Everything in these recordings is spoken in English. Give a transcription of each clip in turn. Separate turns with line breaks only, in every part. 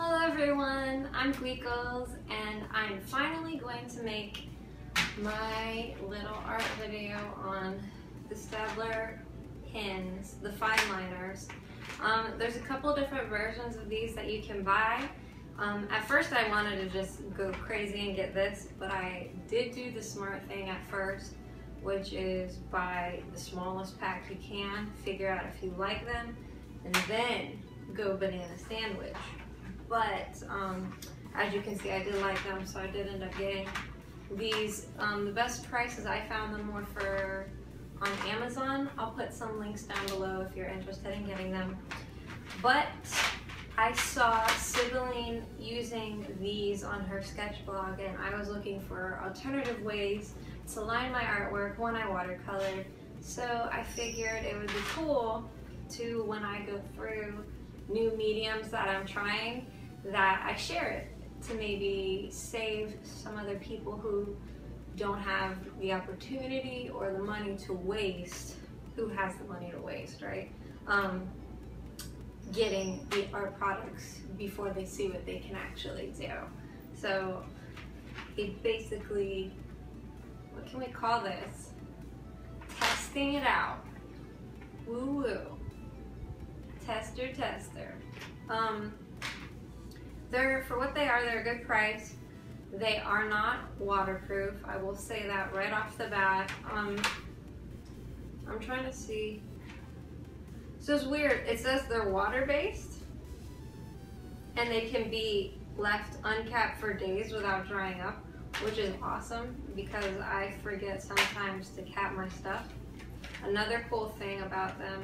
Hello everyone, I'm Gweekles and I'm finally going to make my little art video on the Staedtler pins, the fine liners. There's a couple different versions of these that you can buy. At first I wanted to just go crazy and get this, but I did do the smart thing at first, which is buy the smallest pack you can, figure out if you like them, and then go banana sandwich. But as you can see, I did like them, so I did end up getting these. The best prices I found them were for on Amazon. I'll put some links down below if you're interested in getting them. But I saw Sibylline using these on her sketch blog, and I was looking for alternative ways to line my artwork when I watercolored. So I figured it would be cool to, when I go through new mediums that I'm trying, that I share it to maybe save some other people who don't have the opportunity or the money to waste, who has the money to waste, right? Getting the art products before they see what they can actually do. So it basically, what can we call this? Testing it out. Woo woo. Tester. They're, for what they are, they're a good price. They are not waterproof. I will say that right off the bat. I'm trying to see. So it's weird. It says they're water-based, and they can be left uncapped for days without drying up, which is awesome because I forget sometimes to cap my stuff. Another cool thing about them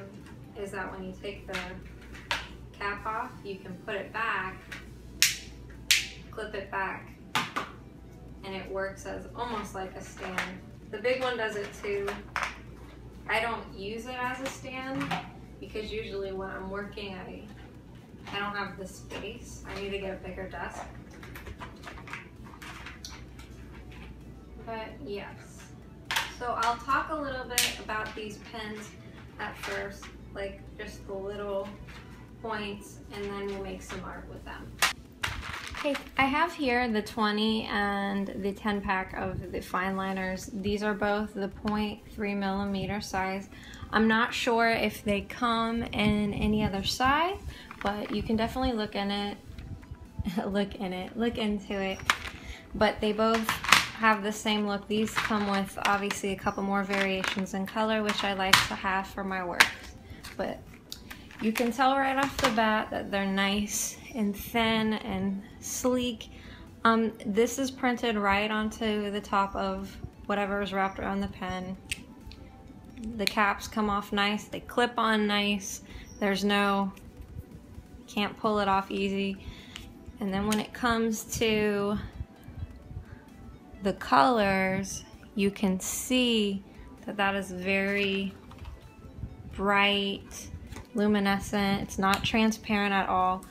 is that when you take the cap off, you can put it back, clip it back, and it works as almost like a stand. The big one does it too. I don't use it as a stand because usually when I'm working, I don't have the space. I need to get a bigger desk. But yes. So I'll talk a little bit about these pens at first, like just the little points, and then we'll make some art with them. Okay, I have here the 20 and the 10 pack of the fine liners. These are both the 0.3mm size. I'm not sure if they come in any other size, but you can definitely look into it. But they both have the same look. These come with obviously a couple more variations in color, which I like to have for my work. But you can tell right off the bat that they're nice and thin and sleek. This is printed right onto the top of whatever is wrapped around the pen. The caps come off nice, they clip on nice. There's no, can't pull it off easy. And then when it comes to the colors, you can see that that is very bright, luminescent. It's not transparent at all,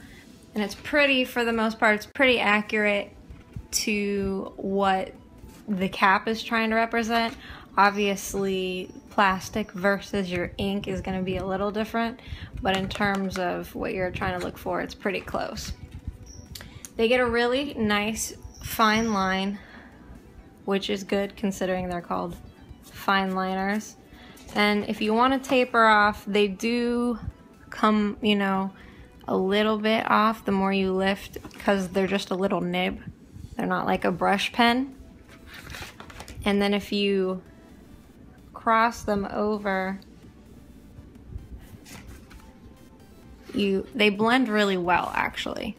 and it's pretty, for the most part, it's pretty accurate to what the cap is trying to represent. Obviously, plastic versus your ink is going to be a little different, but in terms of what you're trying to look for, it's pretty close. They get a really nice fine line, which is good considering they're called fine liners. And if you want to taper off, they do come, you know, a little bit off the more you lift, because they're just a little nib. They're not like a brush pen. And then if you cross them over, they blend really well actually.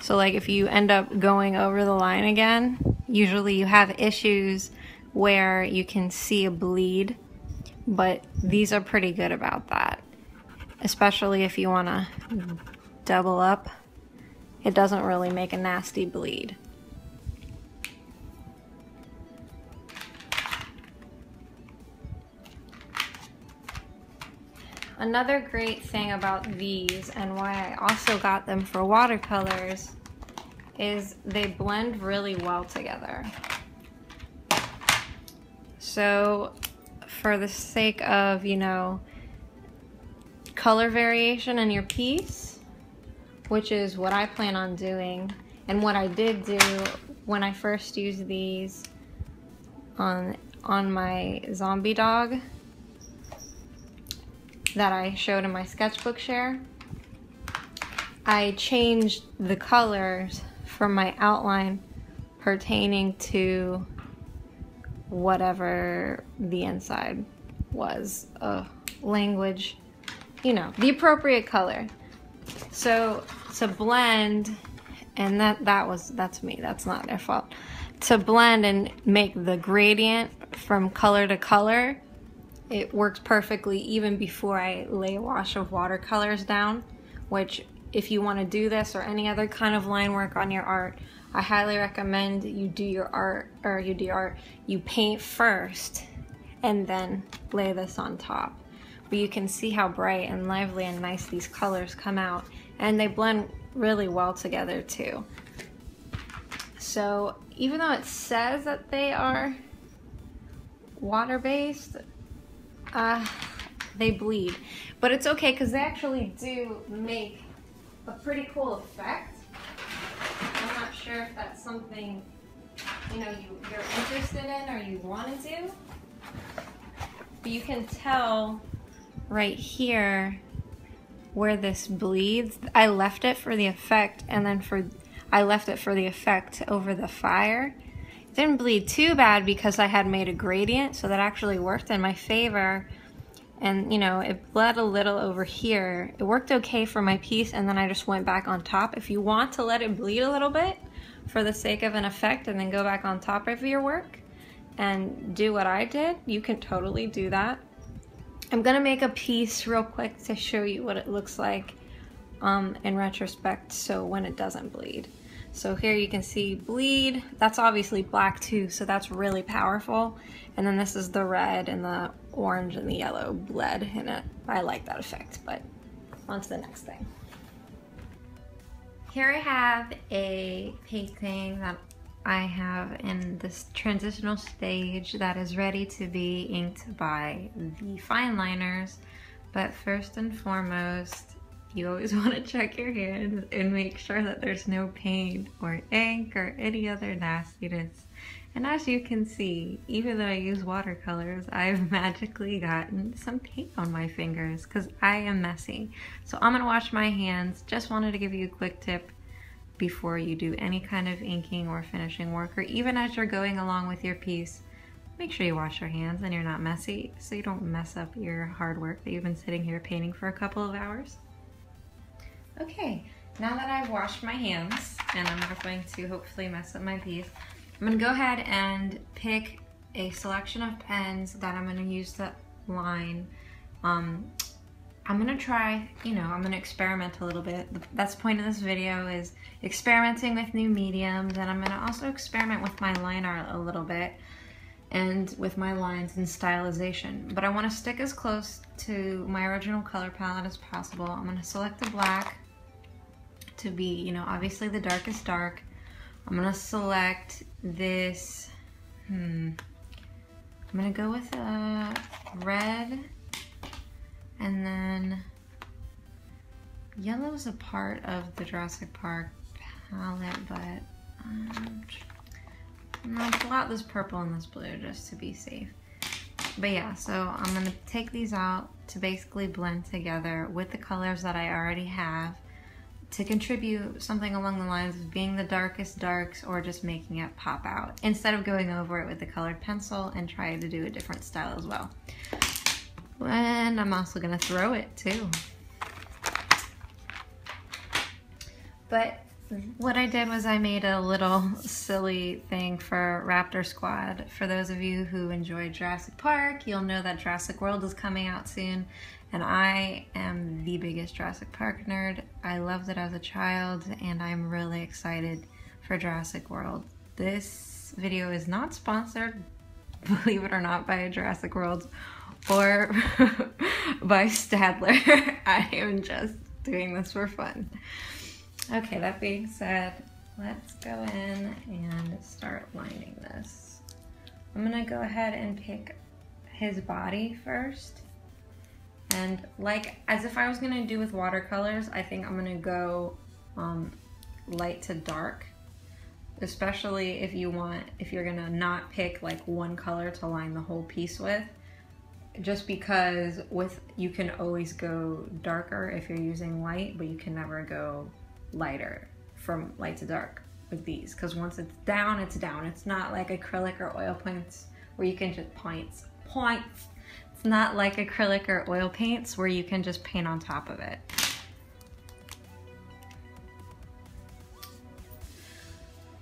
So like if you end up going over the line again, usually you have issues where you can see a bleed, but these are pretty good about that. Especially if you want to double up, it doesn't really make a nasty bleed. Another great thing about these, and why I also got them for watercolors, is they blend really well together. So for the sake of, you know, color variation in your piece, which is what I plan on doing. And what I did do when I first used these on my zombie dog that I showed in my sketchbook share, I changed the colors from my outline pertaining to whatever the inside was, language, you know, the appropriate color. So to blend, and that's me, that's not their fault. To blend and make the gradient from color to color, it works perfectly even before I lay a wash of watercolors down, which if you want to do this or any other kind of line work on your art, I highly recommend you do you paint first and then lay this on top. But you can see how bright and lively and nice these colors come out, and they blend really well together too. So even though it says that they are water-based, they bleed. But it's okay because they actually do make a pretty cool effect. I'm not sure if that's something, you know, you're interested in or you want to do. But you can tell right here where this bleeds. I left it for the effect, and then I left it for the effect over the fire. It didn't bleed too bad because I had made a gradient, so that actually worked in my favor. And you know, it bled a little over here. It worked okay for my piece, and then I just went back on top. If you want to let it bleed a little bit for the sake of an effect and then go back on top of your work and do what I did, you can totally do that. I'm gonna make a piece real quick to show you what it looks like in retrospect, so when it doesn't bleed. So here you can see bleed. That's obviously black too, so that's really powerful. And then this is the red and the orange and the yellow bled in it. I like that effect, but on to the next thing. Here I have a painting that I have in this transitional stage that is ready to be inked by the fine liners. But first and foremost, you always want to check your hands and make sure that there's no paint or ink or any other nastiness. And as you can see, even though I use watercolors, I've magically gotten some paint on my fingers because I am messy. So I'm gonna wash my hands. Just wanted to give you a quick tip before you do any kind of inking or finishing work, or even as you're going along with your piece, make sure you wash your hands and you're not messy so you don't mess up your hard work that you've been sitting here painting for a couple of hours. Okay, now that I've washed my hands and I'm not going to hopefully mess up my piece, I'm gonna go ahead and pick a selection of pens that I'm gonna use to line. I'm gonna try, you know, I'm gonna experiment a little bit. That's the point of this video, is experimenting with new mediums, and I'm gonna also experiment with my line art a little bit and with my lines and stylization. But I wanna stick as close to my original color palette as possible. I'm gonna select the black to be, you know, obviously the darkest dark. I'm gonna select this, I'm gonna go with a red, and then yellow is a part of the Jurassic Park palette, but I'm gonna pull out this purple and this blue just to be safe. But yeah, so I'm gonna take these out to basically blend together with the colors that I already have, to contribute something along the lines of being the darkest darks or just making it pop out, instead of going over it with the colored pencil and trying to do a different style as well. And I'm also gonna throw it too. But what I did was I made a little silly thing for Raptor Squad. For those of you who enjoy Jurassic Park, you'll know that Jurassic World is coming out soon. And I am the biggest Jurassic Park nerd. I loved it as a child, and I'm really excited for Jurassic World. This video is not sponsored, believe it or not, by Jurassic World or by Staedtler. I am just doing this for fun. Okay, that being said, let's go in and start lining this. I'm gonna go ahead and pick his body first. And like, as if I was gonna do with watercolors, I think I'm gonna go light to dark, especially if you're gonna not pick like one color to line the whole piece with, just because you can always go darker if you're using light, but you can never go lighter from light to dark with these, because once it's down, it's down. It's not like acrylic or oil paints where you can just points. It's not like acrylic or oil paints where you can just paint on top of it.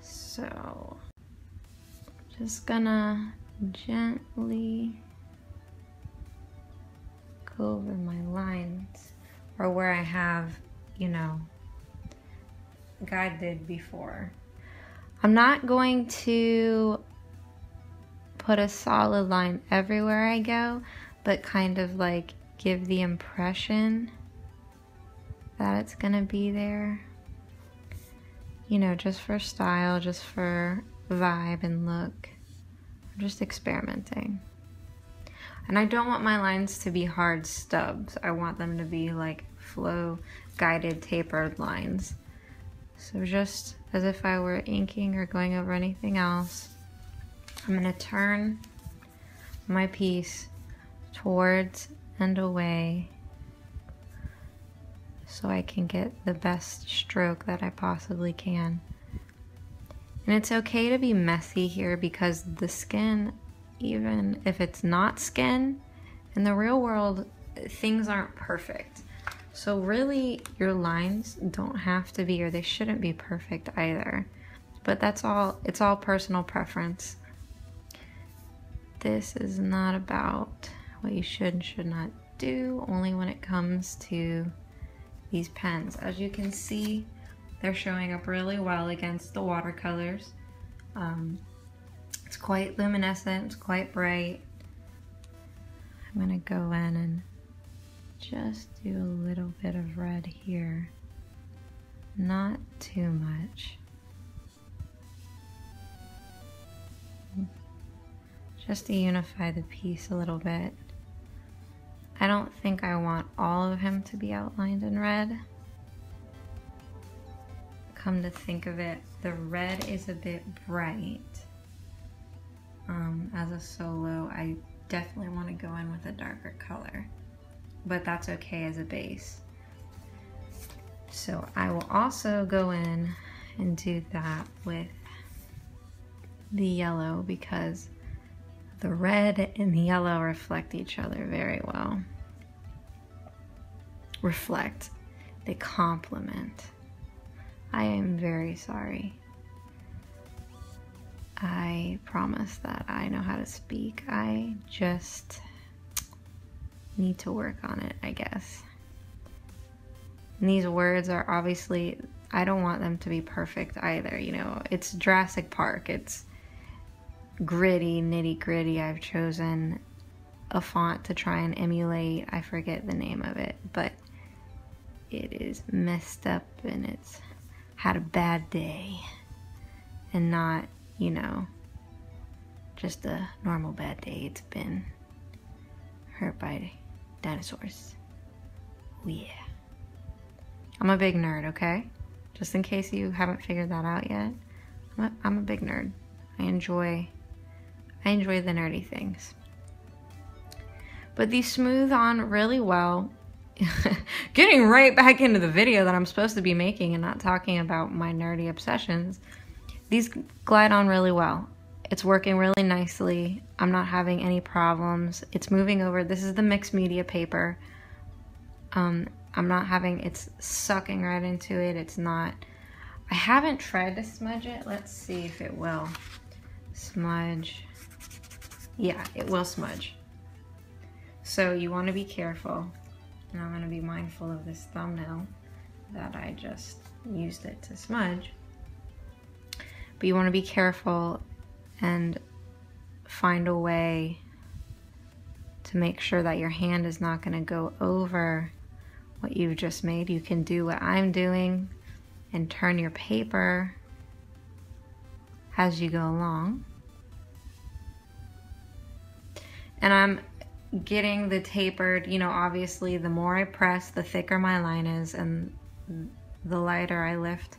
So, just gonna gently go over my lines, or where I have, you know, guided before. I'm not going to put a solid line everywhere I go, but kind of like give the impression that it's gonna be there. You know, just for style, just for vibe and look. I'm just experimenting. And I don't want my lines to be hard stubs. I want them to be like flow guided tapered lines. So just as if I were inking or going over anything else, I'm gonna turn my piece towards and away so I can get the best stroke that I possibly can. And it's okay to be messy here, because the skin, even if it's not skin, in the real world, things aren't perfect. So really, your lines don't have to be, or they shouldn't be perfect either. But that's all, it's all personal preference. This is not about what you should and should not do, only when it comes to these pens. As you can see, they're showing up really well against the watercolors. It's quite luminescent, it's quite bright. I'm gonna go in and just do a little bit of red here. Not too much. Just to unify the piece a little bit. I don't think I want all of him to be outlined in red. Come to think of it, the red is a bit bright. As a solo, I definitely want to go in with a darker color, but that's okay as a base. So I will also go in and do that with the yellow, because the red and the yellow reflect each other very well. Reflect, they complement. I am very sorry. I promise that I know how to speak. I just need to work on it, I guess. And these words are obviously, I don't want them to be perfect either. You know, it's Jurassic Park. It's gritty, nitty gritty. I've chosen a font to try and emulate. I forget the name of it, but it is messed up and it's had a bad day, and not, you know, just a normal bad day. It's been hurt by dinosaurs. Oh yeah. I'm a big nerd, okay? Just in case you haven't figured that out yet. I'm a big nerd. I enjoy the nerdy things. But these smooth on really well. Getting right back into the video that I'm supposed to be making and not talking about my nerdy obsessions. These glide on really well. It's working really nicely. I'm not having any problems. It's moving over. This is the mixed media paper. I'm not having, it's sucking right into it. It's not, I haven't tried to smudge it. Let's see if it will smudge. Yeah, it will smudge. So you want to be careful. And I'm going to be mindful of this thumbnail that I just used it to smudge. But you want to be careful and find a way to make sure that your hand is not going to go over what you've just made. You can do what I'm doing and turn your paper as you go along. And I'm getting the tapered, you know, obviously the more I press, the thicker my line is, and
the lighter I lift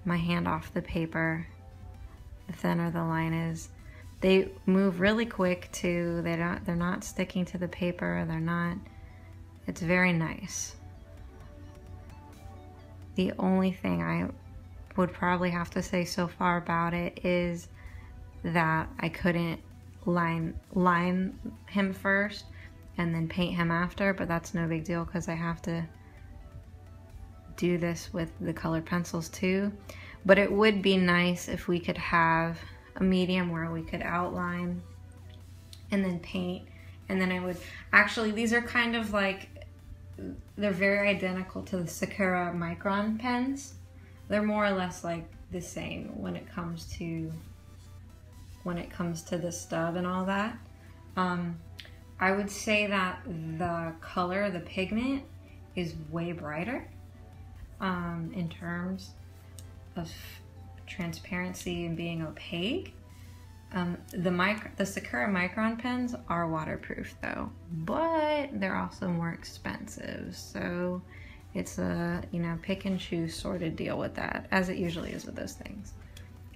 my hand off the paper, the thinner the line is. They move really quick too. They're not sticking to the paper. It's very nice. The only thing I would probably have to say so far about it is that I couldn't line him first and then paint him after, but that's no big deal because I have to do this with the colored pencils too. But it would be nice if we could have a medium where we could outline and then paint, and then I would actually, these are kind of like, they're very identical to the Sakura Micron pens. They're more or less like the same when it comes to the stub and all that. I would say that the color, the pigment, is way brighter in terms of transparency and being opaque. The Sakura Micron pens are waterproof though, but they're also more expensive. So it's a, you know, pick and choose sort of deal with that, as it usually is with those things.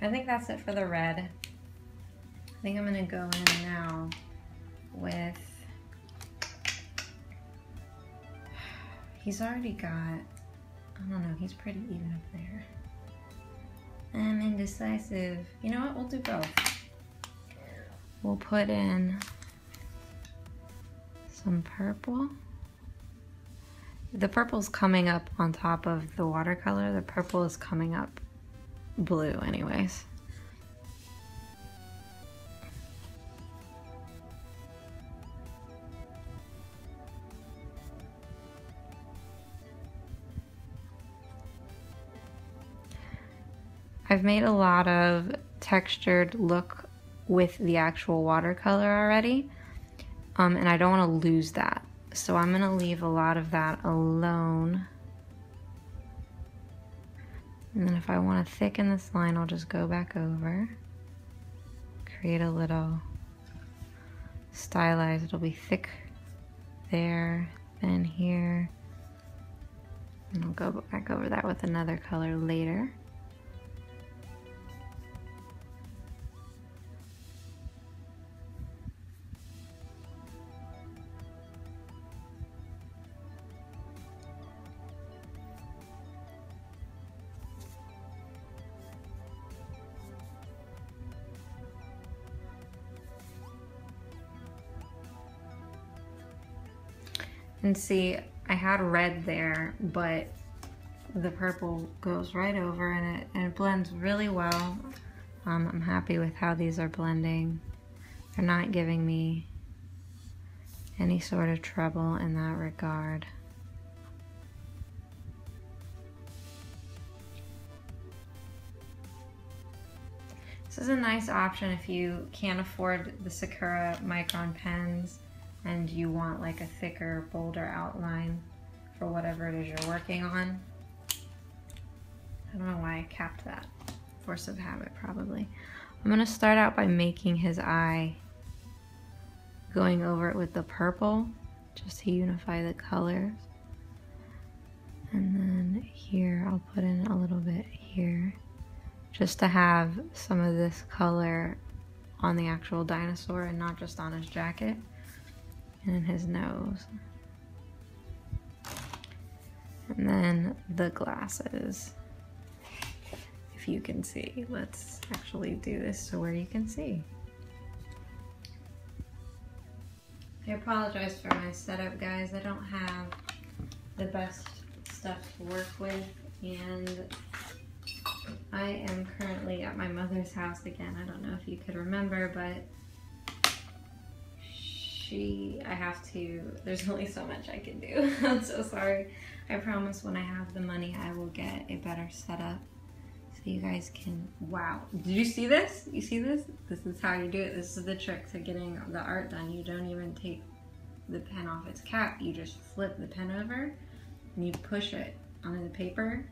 I think that's it for the red. I think I'm gonna go in now with, he's already got, I don't know, he's pretty even up there. I'm indecisive. You know what, we'll do both. We'll put in some purple. The purple's coming up on top of the watercolor. The purple is coming up blue anyways. I've made a lot of textured look with the actual watercolor already, and I don't want to lose that. So I'm gonna leave a lot of that alone. And then if I want to thicken this line, I'll just go back over, create a little stylized, it'll be thick there, then here, and I'll go back over that with another color later. And see, I had red there, but the purple goes right over and it blends really well. I'm happy with how these are blending. They're not giving me any sort of trouble in that regard. This is a nice option if you can't afford the Sakura Micron pens and you want like a thicker, bolder outline for whatever it is you're working on. I don't know why I capped that. Force of habit, probably. I'm gonna start out by making his eye, going over it with the purple, just to unify the colors. And then here, I'll put in a little bit here, just to have some of this color on the actual dinosaur and not just on his jacket. And in his nose. And then the glasses. If you can see, let's actually do this to where you can see. I apologize for my setup, guys. I don't have the best stuff to work with, and I am currently at my mother's house again. I don't know if you could remember, but I have to, there's only so much I can do. I'm so sorry. I promise when I have the money, I will get a better setup so you guys can, wow. Did you see this? You see this? This is how you do it. This is the trick to getting the art done. You don't even take the pen off its cap. You just flip the pen over and you push it onto the paper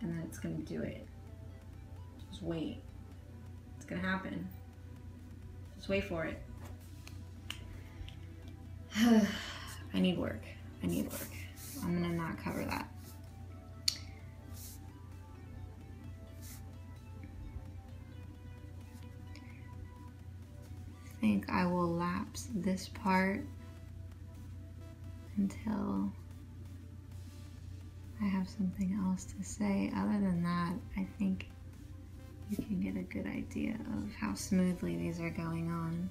and then it's gonna do it. Just wait. It's gonna happen. Just wait for it. I need work. I need work. I'm gonna not cover that. think I will lapse this part until I have something else to say. Other than that, I think you can get a good idea of how smoothly these are going on.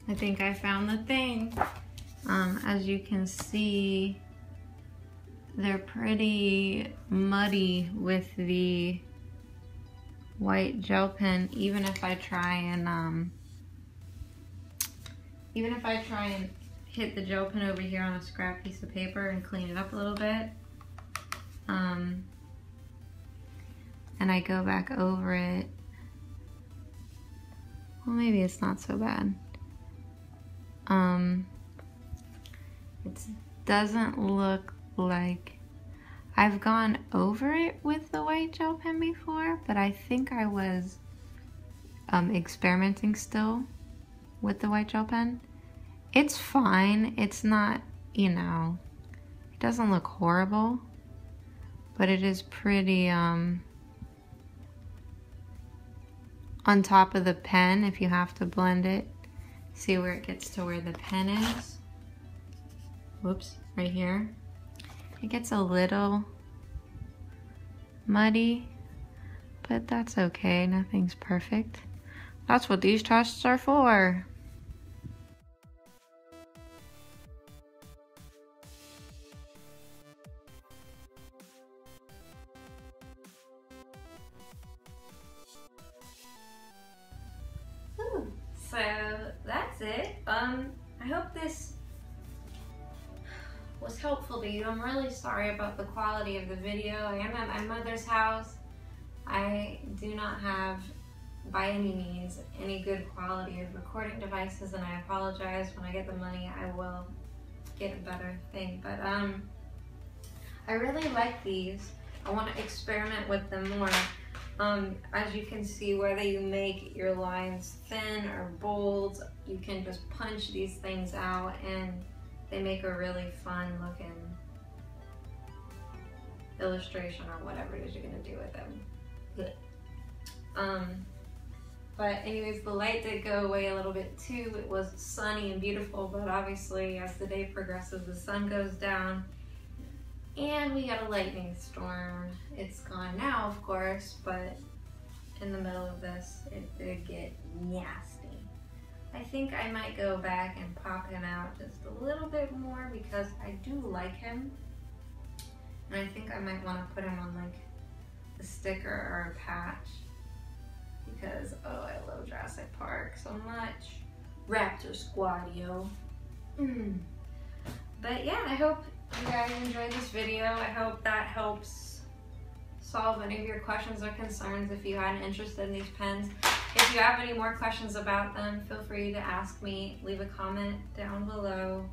I think I found the thing. As you can see, they're pretty muddy with the white gel pen. Even if I try and hit the gel pen over here on a scrap piece of paper and clean it up a little bit, and I go back over it, well, maybe it's not so bad. It doesn't look like I've gone over it with the white gel pen before, but I think I was experimenting still with the white gel pen. It's fine. It's not, you know, it doesn't look horrible, but it is pretty on top of the pen if you have to blend it. See where it gets to where the pen is? Whoops, right here. It gets a little muddy, but that's okay. Nothing's perfect. That's what these tests are for.
So that's it. I hope this was helpful to you. I'm really sorry about the quality of the video. I am at my mother's house. I do not have, by any means, any good quality of recording devices, and I apologize. When I get the money, I will get a better thing. But I really like these. I want to experiment with them more. As you can see, whether you make your lines thin or bold, you can just punch these things out and they make a really fun looking illustration or whatever it is you're going to do with them. But anyways, the light did go away a little bit too. It was sunny and beautiful, but obviously as the day progresses, the sun goes down and we got a lightning storm. It's gone now, of course, but in the middle of this, it did get nasty. I think I might go back and pop him out just a little bit more because I do like him. And I think I might want to put him on like a sticker or a patch because, oh, I love Jurassic Park so much. Raptor Squad, yo. But yeah, I hope you guys enjoyed this video. I hope that helps solve any of your questions or concerns if you had an interest in these pens. If you have any more questions about them, feel free to ask me. Leave a comment down below.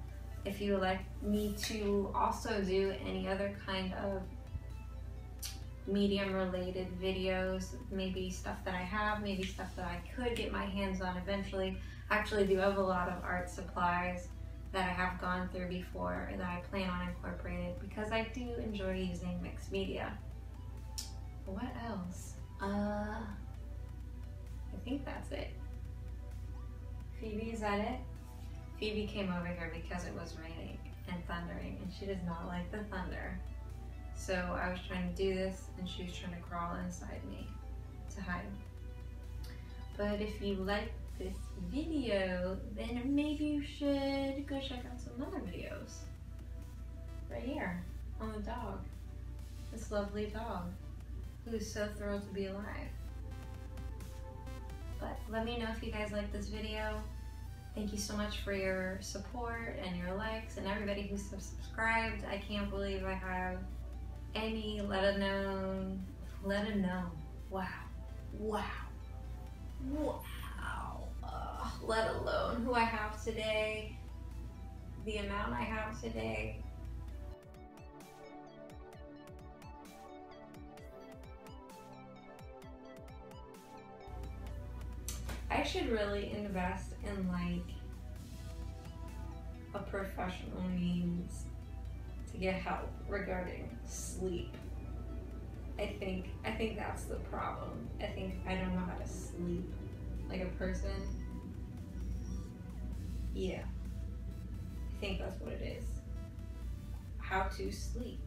If you would like me to also do any other kind of medium related videos, maybe stuff that I have, maybe stuff that I could get my hands on eventually. I actually do have a lot of art supplies that I have gone through before that I plan on incorporating because I do enjoy using mixed media. What else? I think that's it. Phoebe, is that it? Phoebe came over here because it was raining and thundering and she does not like the thunder. So I was trying to do this and she was trying to crawl inside me. to hide. But if you like this video, then maybe you should go check out some other videos. Right here, on the dog. This lovely dog, who's so thrilled to be alive. But let me know if you guys like this video. Thank you so much for your support and your likes and everybody who's subscribed. I can't believe I have any let alone, wow. Let alone who I have today, the amount I have today. I should really invest in like a professional means to get help regarding sleep. I think that's the problem. I think I don't know how to sleep like a person. Yeah, I think that's what it is. How to sleep.